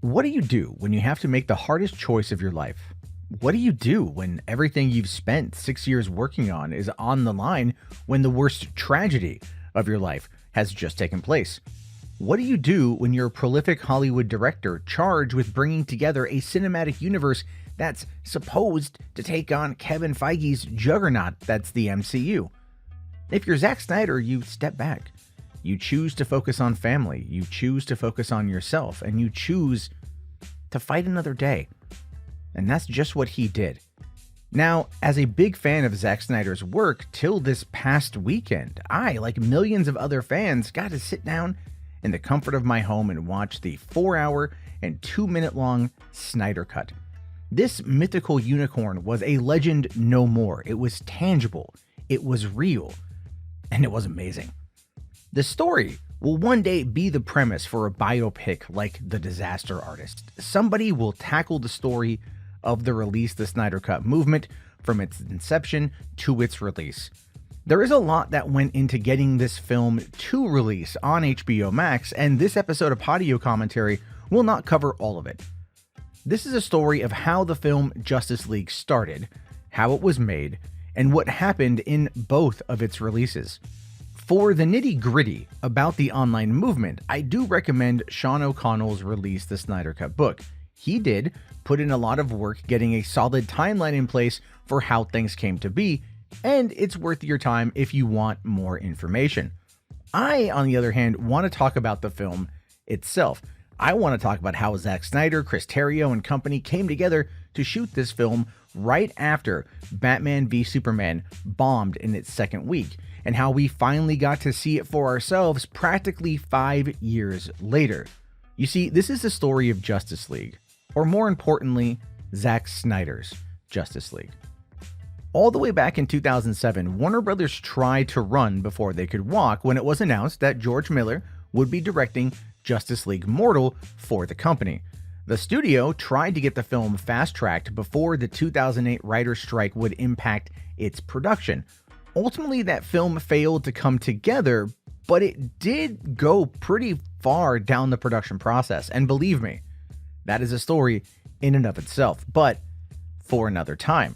What do you do when you have to make the hardest choice of your life? What do you do when everything you've spent 6 years working on is on the line when the worst tragedy of your life has just taken place? What do you do when you're a prolific Hollywood director charged with bringing together a cinematic universe that's supposed to take on Kevin Feige's juggernaut that's the MCU? If you're Zack Snyder, you step back. You choose to focus on family, you choose to focus on yourself, and you choose to fight another day. And that's just what he did. Now, as a big fan of Zack Snyder's work till this past weekend, I, like millions of other fans, got to sit down in the comfort of my home and watch the 4-hour and 2-minute long Snyder Cut. This mythical unicorn was a legend no more. It was tangible, it was real, and it was amazing. The story will one day be the premise for a biopic like The Disaster Artist. Somebody will tackle the story of the Release the Snyder Cut movement from its inception to its release. There is a lot that went into getting this film to release on HBO Max, and this episode of Podio commentary will not cover all of it. This is a story of how the film Justice League started, how it was made, and what happened in both of its releases. For the nitty-gritty about the online movement, I do recommend Sean O'Connell's Release the Snyder Cut book. He did put in a lot of work getting a solid timeline in place for how things came to be, and it's worth your time if you want more information. I, on the other hand, want to talk about the film itself. I want to talk about how Zack Snyder, Chris Terrio, and company came together to shoot this film right after Batman v Superman bombed in its second week, and how we finally got to see it for ourselves practically 5 years later. You see, this is the story of Justice League, or more importantly, Zack Snyder's Justice League. All the way back in 2007, Warner Brothers tried to run before they could walk when it was announced that George Miller would be directing Justice League Mortal for the company. The studio tried to get the film fast-tracked before the 2008 writer's strike would impact its production. Ultimately, that film failed to come together, but it did go pretty far down the production process. And believe me, that is a story in and of itself, but for another time.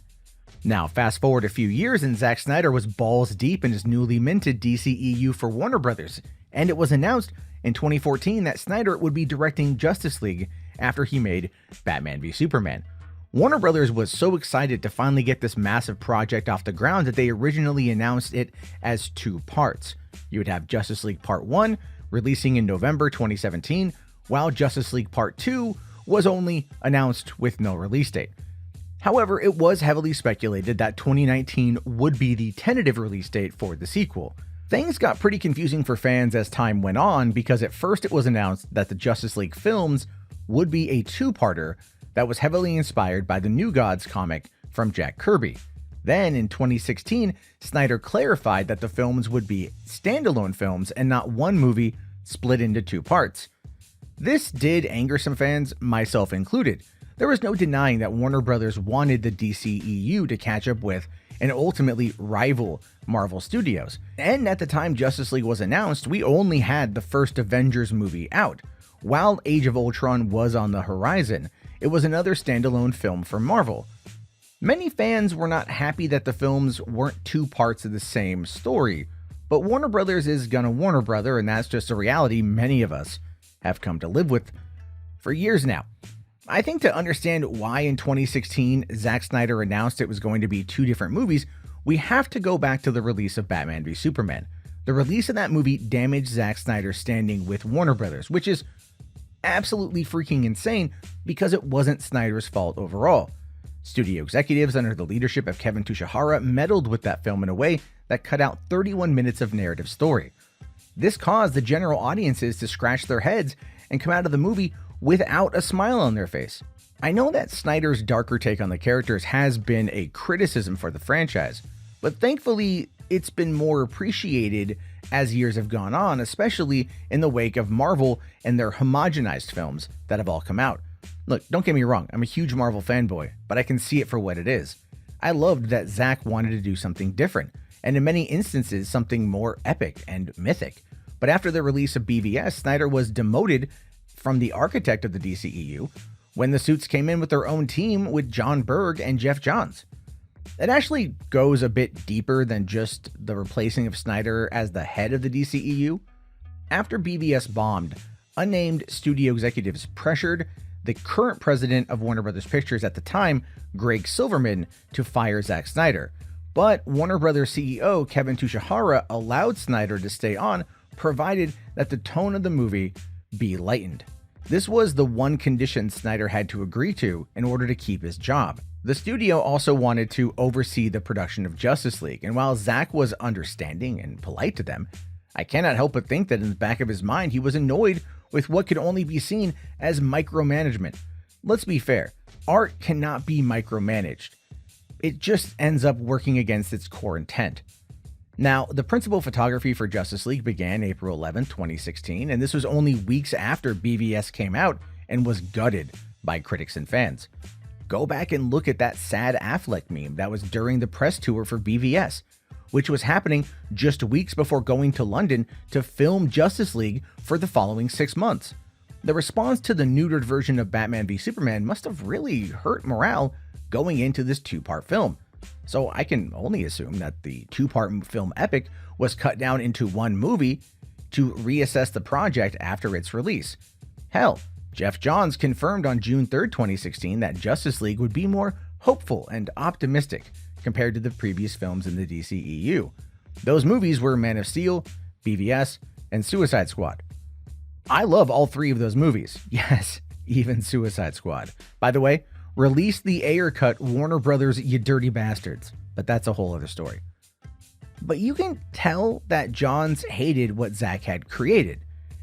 Now, fast forward a few years and Zack Snyder was balls deep in his newly minted DCEU for Warner Brothers, and it was announced in 2014 that Snyder would be directing Justice League after he made Batman v Superman. Warner Brothers was so excited to finally get this massive project off the ground that they originally announced it as 2 parts. You would have Justice League Part 1 releasing in November 2017, while Justice League Part 2 was only announced with no release date. However, it was heavily speculated that 2019 would be the tentative release date for the sequel. Things got pretty confusing for fans as time went on, because at first it was announced that the Justice League films would be a 2-parter that was heavily inspired by the New Gods comic from Jack Kirby. Then in 2016, Snyder clarified that the films would be standalone films and not one movie split into 2 parts. This did anger some fans, myself included. There was no denying that Warner Brothers wanted the DCEU to catch up with and ultimately rival Marvel Studios. And at the time Justice League was announced, we only had the first Avengers movie out. While Age of Ultron was on the horizon, it was another standalone film for Marvel. Many fans were not happy that the films weren't 2 parts of the same story, but Warner Brothers is gonna Warner Brother, and that's just a reality many of us have come to live with for years now. I think to understand why in 2016 Zack Snyder announced it was going to be 2 different movies, we have to go back to the release of Batman v Superman. The release of that movie damaged Zack Snyder's standing with Warner Brothers, which is absolutely freaking insane because it wasn't Snyder's fault overall. Studio executives under the leadership of Kevin Tushihara meddled with that film in a way that cut out 31 minutes of narrative story. This caused the general audiences to scratch their heads and come out of the movie without a smile on their face. I know that Snyder's darker take on the characters has been a criticism for the franchise, but thankfully it's been more appreciated as years have gone on, especially in the wake of Marvel and their homogenized films that have all come out. Look, don't get me wrong, I'm a huge Marvel fanboy, but I can see it for what it is. I loved that Zack wanted to do something different, and in many instances something more epic and mythic. But after the release of BVS, Snyder was demoted from the architect of the DCEU when the suits came in with their own team with John Berg and Jeff Johns. It actually goes a bit deeper than just the replacing of Snyder as the head of the DCEU. After BVS bombed, unnamed studio executives pressured the current president of Warner Bros. Pictures at the time, Greg Silverman, to fire Zack Snyder. But Warner Bros. CEO Kevin Tushihara allowed Snyder to stay on, provided that the tone of the movie be lightened. This was the one condition Snyder had to agree to in order to keep his job. The studio also wanted to oversee the production of Justice League, and while Zack was understanding and polite to them, I cannot help but think that in the back of his mind he was annoyed with what could only be seen as micromanagement. Let's be fair, art cannot be micromanaged. It just ends up working against its core intent. Now, the principal photography for Justice League began April 11, 2016, and this was only weeks after BVS came out and was gutted by critics and fans. Go back and look at that sad Affleck meme that was during the press tour for BVS, which was happening just weeks before going to London to film Justice League for the following 6 months. The response to the neutered version of Batman v Superman must have really hurt morale going into this two-part film. So I can only assume that the two-part film epic was cut down into one movie to reassess the project after its release. Hell, Jeff Johns confirmed on June 3, 2016 that Justice League would be more hopeful and optimistic compared to the previous films in the DCEU. Those movies were Man of Steel, BVS, and Suicide Squad. I love all three of those movies. Yes, even Suicide Squad. By the way, release the Snyder Cut, Warner Brothers, you dirty bastards. But that's a whole other story. But you can tell that Johns hated what Zack had created.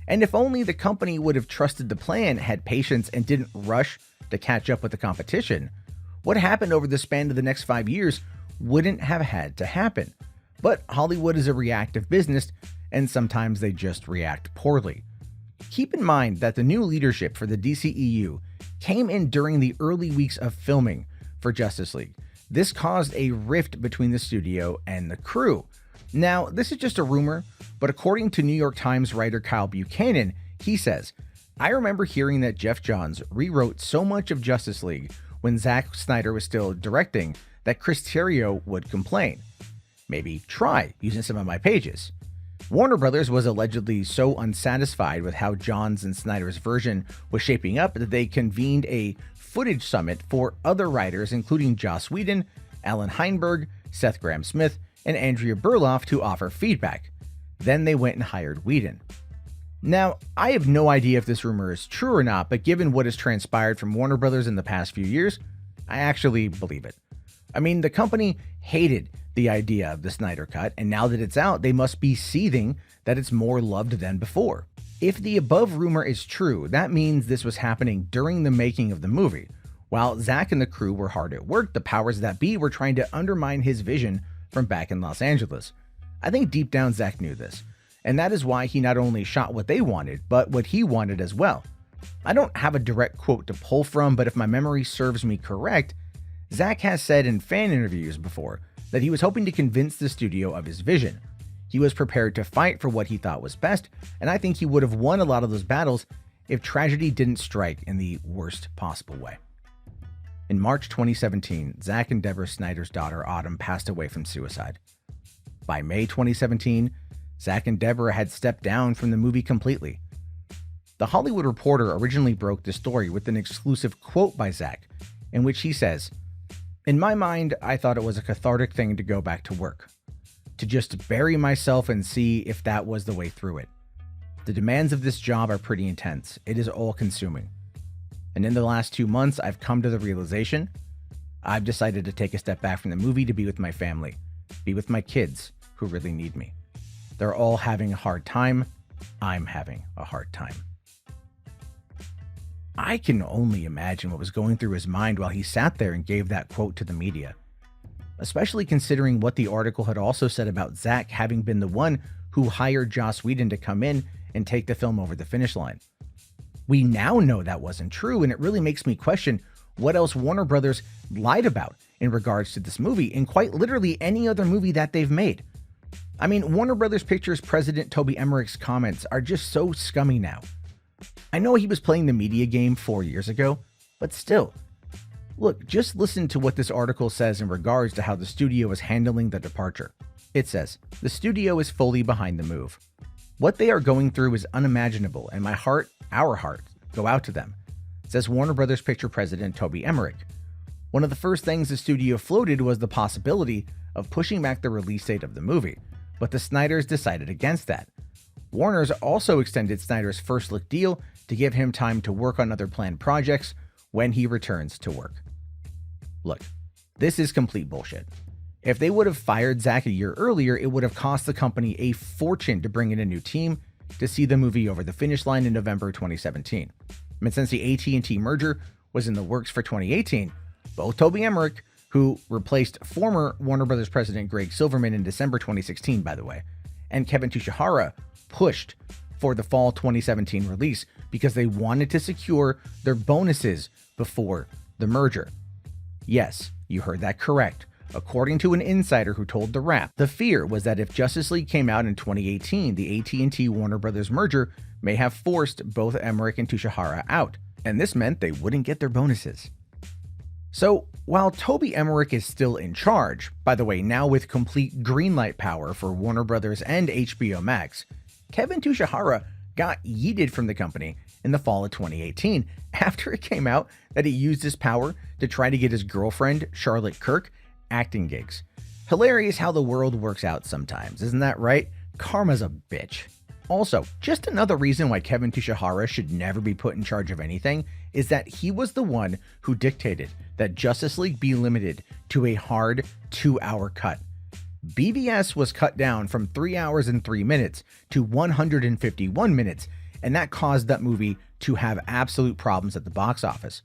And if only the company would have trusted the plan, had patience, and didn't rush to catch up with the competition, what happened over the span of the next 5 years wouldn't have had to happen. But Hollywood is a reactive business, and sometimes they just react poorly. Keep in mind that the new leadership for the DCEU came in during the early weeks of filming for Justice League. This caused a rift between the studio and the crew. Now, this is just a rumor, but according to New York Times writer Kyle Buchanan, he says, "I remember hearing that Jeff Johns rewrote so much of Justice League when Zack Snyder was still directing that Chris Terrio would complain. Maybe try using some of my pages." Warner Brothers was allegedly so unsatisfied with how Johns and Snyder's version was shaping up that they convened a footage summit for other writers, including Joss Whedon, Alan Heinberg, Seth Grahame-Smith, and Andrea Berloff to offer feedback. Then they went and hired Whedon. Now, I have no idea if this rumor is true or not, but given what has transpired from Warner Brothers in the past few years, I actually believe it. I mean, the company hated the idea of the Snyder Cut, and now that it's out, they must be seething that it's more loved than before. If the above rumor is true, that means this was happening during the making of the movie. While Zack and the crew were hard at work, the powers that be were trying to undermine his vision from back in Los Angeles. I think deep down Zack knew this, and that is why he not only shot what they wanted, but what he wanted as well. I don't have a direct quote to pull from, but if my memory serves me correct, Zack has said in fan interviews before that he was hoping to convince the studio of his vision. He was prepared to fight for what he thought was best, and I think he would have won a lot of those battles if tragedy didn't strike in the worst possible way. In March 2017, Zack and Deborah Snyder's daughter Autumn passed away from suicide. By May 2017, Zack and Deborah had stepped down from the movie completely. The Hollywood Reporter originally broke the story with an exclusive quote by Zack, in which he says, "In my mind, I thought it was a cathartic thing to go back to work, to just bury myself and see if that was the way through it. The demands of this job are pretty intense. It is all-consuming. And in the last 2 months, I've come to the realization I've decided to take a step back from the movie to be with my family, be with my kids who really need me. They're all having a hard time. I'm having a hard time." I can only imagine what was going through his mind while he sat there and gave that quote to the media, especially considering what the article had also said about Zack having been the one who hired Joss Whedon to come in and take the film over the finish line. We now know that wasn't true, and it really makes me question what else Warner Brothers lied about in regards to this movie, and quite literally any other movie that they've made. I mean, Warner Brothers Pictures president Toby Emmerich's comments are just so scummy now. I know he was playing the media game 4 years ago, but still. Look, just listen to what this article says in regards to how the studio is handling the departure. It says, "The studio is fully behind the move. What they are going through is unimaginable, and my heart, our hearts, go out to them," says Warner Brothers Picture president Toby Emmerich. One of the first things the studio floated was the possibility of pushing back the release date of the movie, but the Snyders decided against that. Warner's also extended Snyder's first look deal to give him time to work on other planned projects when he returns to work. Look, this is complete bullshit. If they would have fired Zack a year earlier, it would have cost the company a fortune to bring in a new team to see the movie over the finish line in November 2017. And since the AT&T merger was in the works for 2018, both Toby Emmerich, who replaced former Warner Brothers president Greg Silverman in December 2016, by the way, and Kevin Tushihara pushed for the fall 2017 release because they wanted to secure their bonuses before the merger. Yes, you heard that correct. According to an insider who told The Wrap, the fear was that if Justice League came out in 2018, the AT&T Warner Brothers merger may have forced both Emmerich and Tushihara out, and this meant they wouldn't get their bonuses. So, while Toby Emmerich is still in charge, by the way, now with complete greenlight power for Warner Brothers and HBO Max, Kevin Tushihara got yeeted from the company in the fall of 2018 after it came out that he used his power to try to get his girlfriend, Charlotte Kirk, acting gigs. Hilarious how the world works out sometimes, isn't that right? Karma's a bitch. Also, just another reason why Kevin Tushihara should never be put in charge of anything is that he was the one who dictated that Justice League be limited to a hard 2-hour cut. BVS was cut down from 3 hours and 3 minutes to 151 minutes, and that caused that movie to have absolute problems at the box office.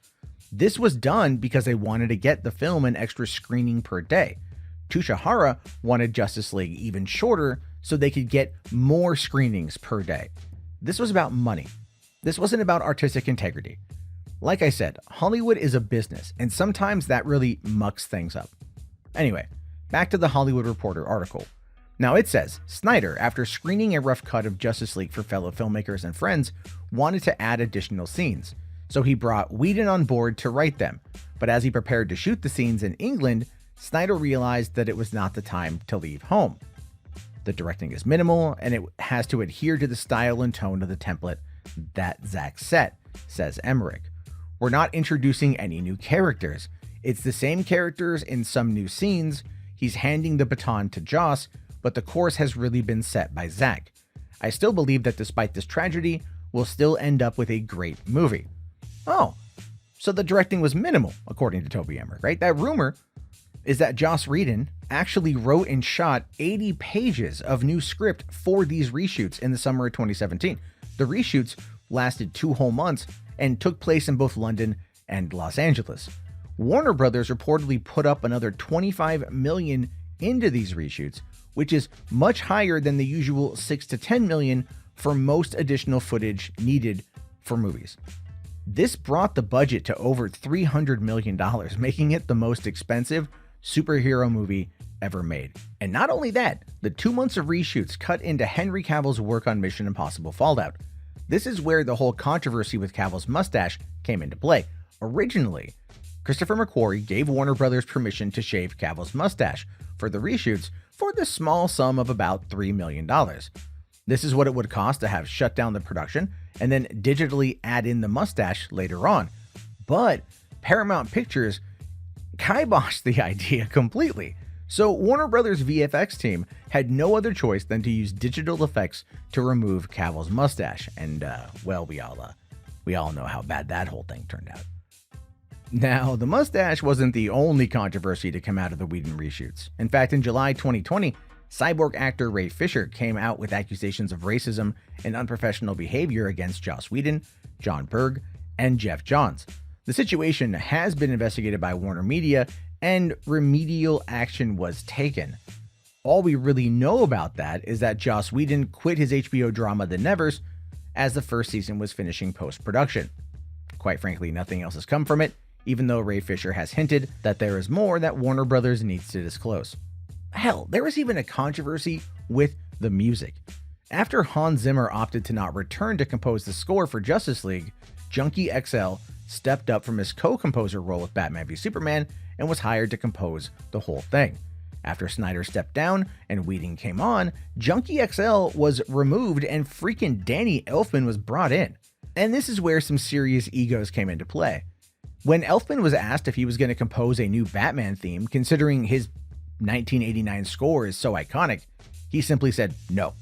This was done because they wanted to get the film an extra screening per day. Tushihara wanted Justice League even shorter so they could get more screenings per day. This was about money. This wasn't about artistic integrity. Like I said, Hollywood is a business, and sometimes that really mucks things up. Anyway, back to the Hollywood Reporter article. Now it says, Snyder, after screening a rough cut of Justice League for fellow filmmakers and friends, wanted to add additional scenes. So he brought Whedon on board to write them, but as he prepared to shoot the scenes in England, Snyder realized that it was not the time to leave home. The directing is minimal, and it has to adhere to the style and tone of the template that Zack set, says Emmerich. We're not introducing any new characters. It's the same characters in some new scenes. He's handing the baton to Joss, but the course has really been set by Zack. I still believe that despite this tragedy, we'll still end up with a great movie. Oh, so the directing was minimal, according to Toby Emmerich, right? That rumor is that Joss Whedon actually wrote and shot 80 pages of new script for these reshoots in the summer of 2017. The reshoots lasted 2 whole months and took place in both London and Los Angeles. Warner Brothers reportedly put up another $25 million into these reshoots, which is much higher than the usual $6 to $10 million for most additional footage needed for movies. This brought the budget to over $300 million, making it the most expensive superhero movie ever made. And not only that, the 2 months of reshoots cut into Henry Cavill's work on Mission Impossible Fallout. This is where the whole controversy with Cavill's mustache came into play. Originally, Christopher McQuarrie gave Warner Brothers permission to shave Cavill's mustache for the reshoots for the small sum of about $3 million. This is what it would cost to have shut down the production and then digitally add in the mustache later on. But Paramount Pictures kiboshed the idea completely. So Warner Brothers VFX team had no other choice than to use digital effects to remove Cavill's mustache. And well, we all know how bad that whole thing turned out. Now, the mustache wasn't the only controversy to come out of the Whedon reshoots. In fact, in July 2020, Cyborg actor Ray Fisher came out with accusations of racism and unprofessional behavior against Joss Whedon, John Berg, and Jeff Johns. The situation has been investigated by Warner Media, and remedial action was taken. All we really know about that is that Joss Whedon quit his HBO drama The Nevers as the first season was finishing post-production. Quite frankly, nothing else has come from it, even though Ray Fisher has hinted that there is more that Warner Brothers needs to disclose. Hell, there was even a controversy with the music. After Hans Zimmer opted to not return to compose the score for Justice League, Junkie XL stepped up from his co-composer role with Batman v Superman and was hired to compose the whole thing. After Snyder stepped down and Whedon came on, Junkie XL was removed and freaking Danny Elfman was brought in. And this is where some serious egos came into play. When Elfman was asked if he was going to compose a new Batman theme, considering his 1989 score is so iconic, he simply said no.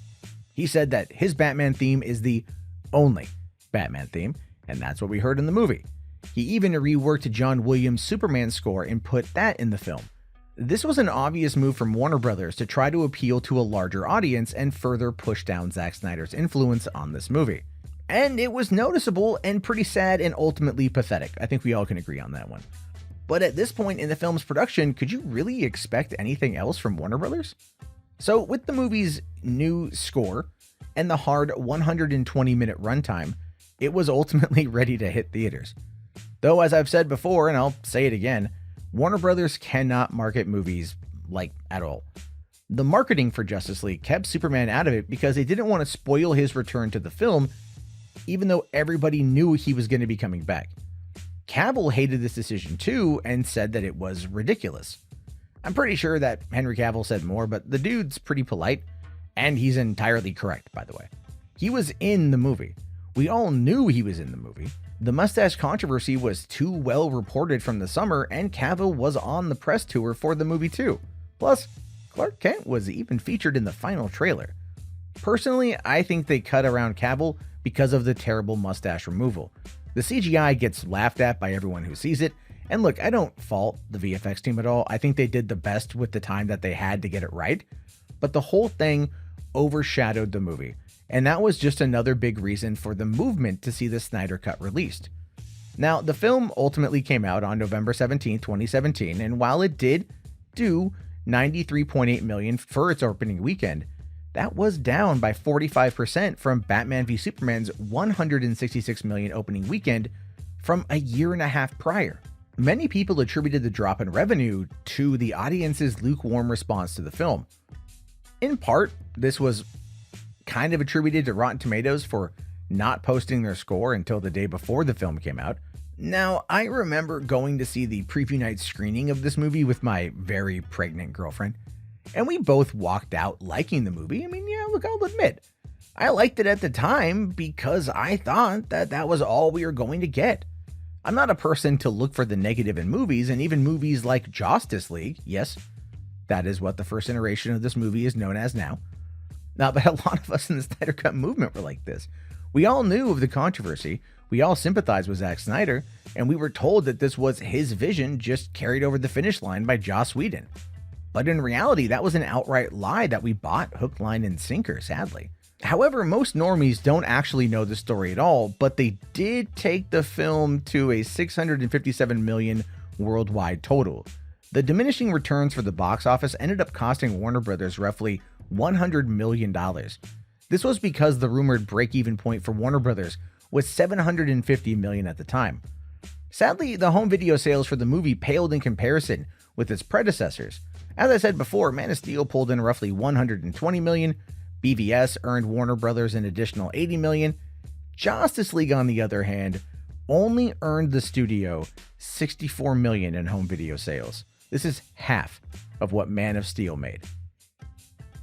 He said that his Batman theme is the only Batman theme, and that's what we heard in the movie. He even reworked John Williams' Superman score and put that in the film. This was an obvious move from Warner Brothers to try to appeal to a larger audience and further push down Zack Snyder's influence on this movie. And it was noticeable and pretty sad and ultimately pathetic. I think we all can agree on that one. But at this point in the film's production, could you really expect anything else from Warner Brothers? So with the movie's new score and the hard 120-minute runtime, it was ultimately ready to hit theaters. Though, as I've said before, and I'll say it again, Warner Brothers cannot market movies at all. The marketing for Justice League kept Superman out of it because they didn't want to spoil his return to the film, even though everybody knew he was going to be coming back. Cavill hated this decision too and said that it was ridiculous. I'm pretty sure that Henry Cavill said more, but the dude's pretty polite, and he's entirely correct, by the way. He was in the movie. We all knew he was in the movie. The mustache controversy was too well reported from the summer, and Cavill was on the press tour for the movie too. Plus, Clark Kent was even featured in the final trailer. Personally, I think they cut around Cavill because of the terrible mustache removal. The CGI gets laughed at by everyone who sees it, and look, I don't fault the VFX team at all. I think they did the best with the time that they had to get it right, but the whole thing overshadowed the movie. And that was just another big reason for the movement to see the Snyder Cut released. Now, the film ultimately came out on November 17, 2017, and while it did do $93.8 million for its opening weekend, that was down by 45% from Batman v Superman's $166 million opening weekend from a year and a half prior. Many people attributed the drop in revenue to the audience's lukewarm response to the film. In part, this was kind of attributed to Rotten Tomatoes for not posting their score until the day before the film came out. Now, I remember going to see the preview night screening of this movie with my very pregnant girlfriend, and we both walked out liking the movie. I mean, yeah, look, I'll admit, I liked it at the time because I thought that that was all we were going to get. I'm not a person to look for the negative in movies, and even movies like Justice League, yes, that is what the first iteration of this movie is known as now. Now, but a lot of us in the Snyder Cut movement were like this. We all knew of the controversy, we all sympathized with Zack Snyder, and we were told that this was his vision just carried over the finish line by Joss Whedon. But in reality, that was an outright lie that we bought hook, line, and sinker, sadly. However, most normies don't actually know the story at all, but they did take the film to a $657 million worldwide total. The diminishing returns for the box office ended up costing Warner Brothers roughly $100 million. This was because the rumored break-even point for Warner Brothers was $750 million at the time. Sadly, the home video sales for the movie paled in comparison with its predecessors. As I said before, Man of Steel pulled in roughly $120 million, BVS earned Warner Brothers an additional $80 million. Justice League, on the other hand, only earned the studio $64 million in home video sales. This is half of what Man of Steel made.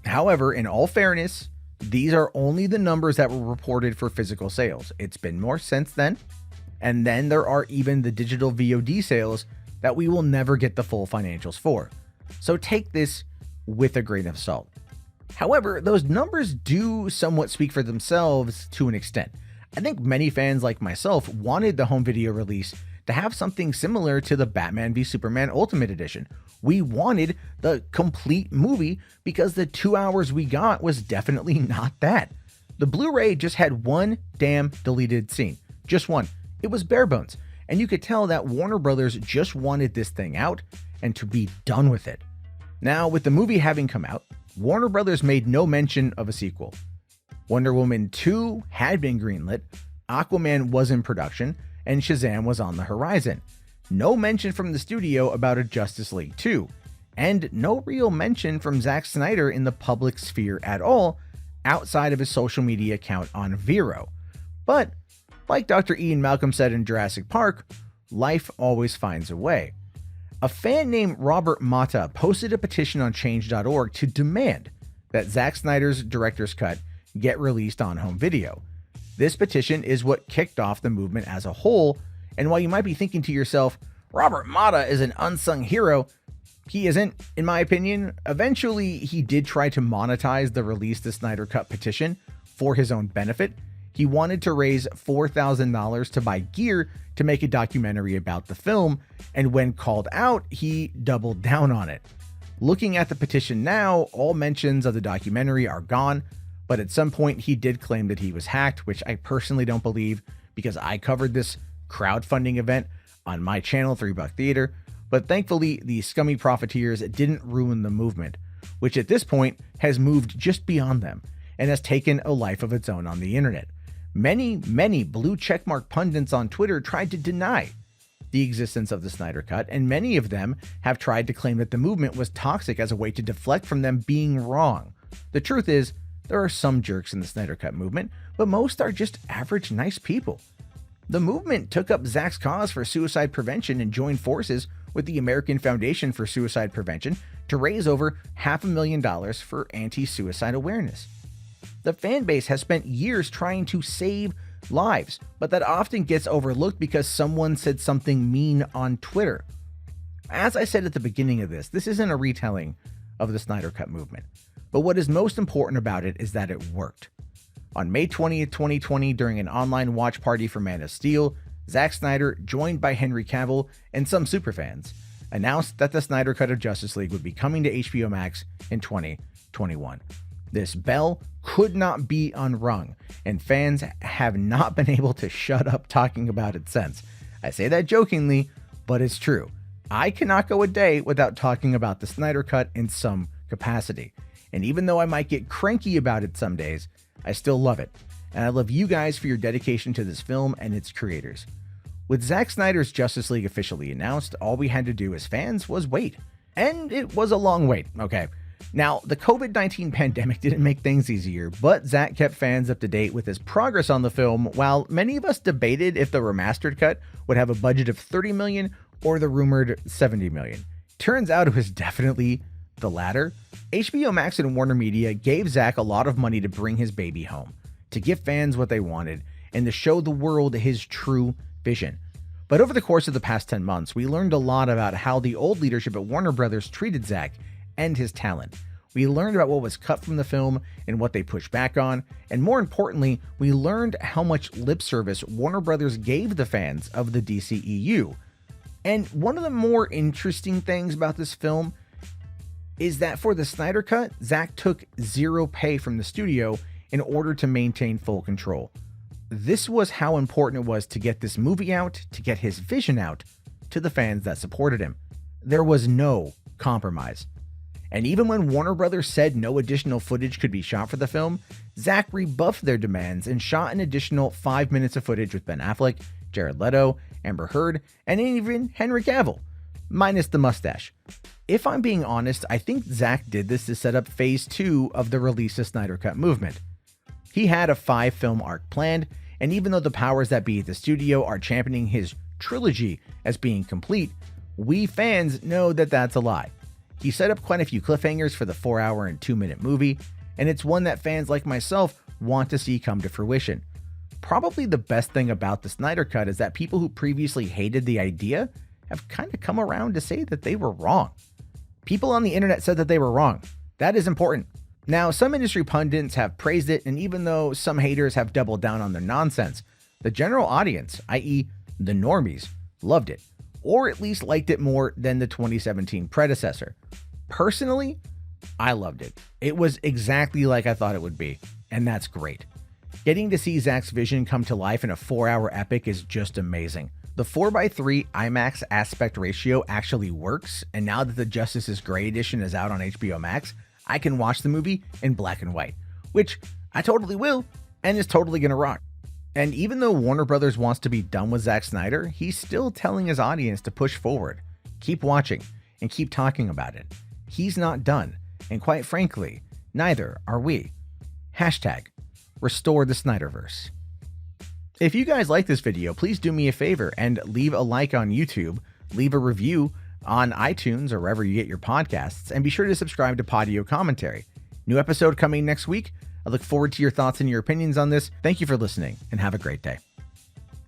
However, in all fairness, these are only the numbers that were reported for physical sales. It's been more since then, and then there are even the digital VOD sales that we will never get the full financials for. So take this with a grain of salt. However, those numbers do somewhat speak for themselves to an extent. I think many fans like myself wanted the home video release to have something similar to the Batman v Superman Ultimate Edition. We wanted the complete movie because the 2 hours we got was definitely not that. The Blu-ray just had one damn deleted scene. Just one. It was bare bones. And you could tell that Warner Brothers just wanted this thing out and to be done with it. Now, with the movie having come out, Warner Brothers made no mention of a sequel. Wonder Woman 2 had been greenlit, Aquaman was in production, and Shazam was on the horizon. No mention from the studio about a Justice League 2, and no real mention from Zack Snyder in the public sphere at all, outside of his social media account on Vero. But, like Dr. Ian Malcolm said in Jurassic Park, life always finds a way. A fan named Robert Mata posted a petition on change.org to demand that Zack Snyder's director's cut get released on home video. This petition is what kicked off the movement as a whole, and while you might be thinking to yourself, Robert Mata is an unsung hero, he isn't, in my opinion. Eventually, he did try to monetize the Release the Snyder Cut petition for his own benefit. He wanted to raise $4,000 to buy gear to make a documentary about the film, and when called out, he doubled down on it. Looking at the petition now, all mentions of the documentary are gone, but at some point he did claim that he was hacked, which I personally don't believe because I covered this crowdfunding event on my channel, 3 Buck Theater, but thankfully the scummy profiteers didn't ruin the movement, which at this point has moved just beyond them and has taken a life of its own on the internet. Many blue checkmark pundits on Twitter tried to deny the existence of the Snyder Cut, and many of them have tried to claim that the movement was toxic as a way to deflect from them being wrong. The truth is, there are some jerks in the Snyder Cut movement, but most are just average nice people. The movement took up Zack's cause for suicide prevention and joined forces with the American Foundation for Suicide Prevention to raise over $500,000 for anti-suicide awareness. The fan base has spent years trying to save lives, but that often gets overlooked because someone said something mean on Twitter. As I said at the beginning of this isn't a retelling of the Snyder Cut movement, but what is most important about it is that it worked. On May 20th, 2020, during an online watch party for Man of Steel, Zack Snyder, joined by Henry Cavill and some superfans, announced that the Snyder Cut of Justice League would be coming to HBO Max in 2021. This bell could not be unrung, and fans have not been able to shut up talking about it since. I say that jokingly, but it's true. I cannot go a day without talking about the Snyder Cut in some capacity. And even though I might get cranky about it some days, I still love it. And I love you guys for your dedication to this film and its creators. With Zack Snyder's Justice League officially announced, all we had to do as fans was wait. And it was a long wait, okay? Now, the COVID-19 pandemic didn't make things easier, but Zack kept fans up to date with his progress on the film, while many of us debated if the remastered cut would have a budget of $30 million or the rumored $70 million. Turns out it was definitely the latter. HBO Max and Warner Media gave Zack a lot of money to bring his baby home, to give fans what they wanted, and to show the world his true vision. But over the course of the past 10 months, we learned a lot about how the old leadership at Warner Brothers treated Zack and his talent. We learned about what was cut from the film and what they pushed back on, and more importantly, we learned how much lip service Warner Brothers gave the fans of the DCEU. And one of the more interesting things about this film is that for the Snyder Cut, Zack took zero pay from the studio in order to maintain full control. This was how important it was to get this movie out, to get his vision out to the fans that supported him. There was no compromise. And even when Warner Brothers said no additional footage could be shot for the film, Zack rebuffed their demands and shot an additional 5 minutes of footage with Ben Affleck, Jared Leto, Amber Heard, and even Henry Cavill, minus the mustache. If I'm being honest, I think Zack did this to set up phase 2 of the Release the Snyder Cut movement. He had a 5-film arc planned, and even though the powers that be at the studio are championing his trilogy as being complete, we fans know that that's a lie. He set up quite a few cliffhangers for the 4-hour and 2-minute movie, and it's one that fans like myself want to see come to fruition. Probably the best thing about the Snyder Cut is that people who previously hated the idea have kind of come around to say that they were wrong. People on the internet said that they were wrong. That is important. Now, some industry pundits have praised it, and even though some haters have doubled down on their nonsense, the general audience, i.e. the normies, loved it, or at least liked it more than the 2017 predecessor. Personally, I loved it. It was exactly like I thought it would be, and that's great. Getting to see Zack's vision come to life in a 4-hour epic is just amazing. The 4:3 IMAX aspect ratio actually works, and now that the Justice is Gray edition is out on HBO Max, I can watch the movie in black and white, which I totally will, and is totally gonna rock. And even though Warner Brothers wants to be done with Zack Snyder, he's still telling his audience to push forward, keep watching, and keep talking about it. He's not done, and quite frankly, neither are we. Hashtag Restore the Snyderverse. If you guys like this video, please do me a favor and leave a like on YouTube, leave a review on iTunes or wherever you get your podcasts, and be sure to subscribe to Podio Commentary. New episode coming next week. I look forward to your thoughts and your opinions on this. Thank you for listening, and have a great day.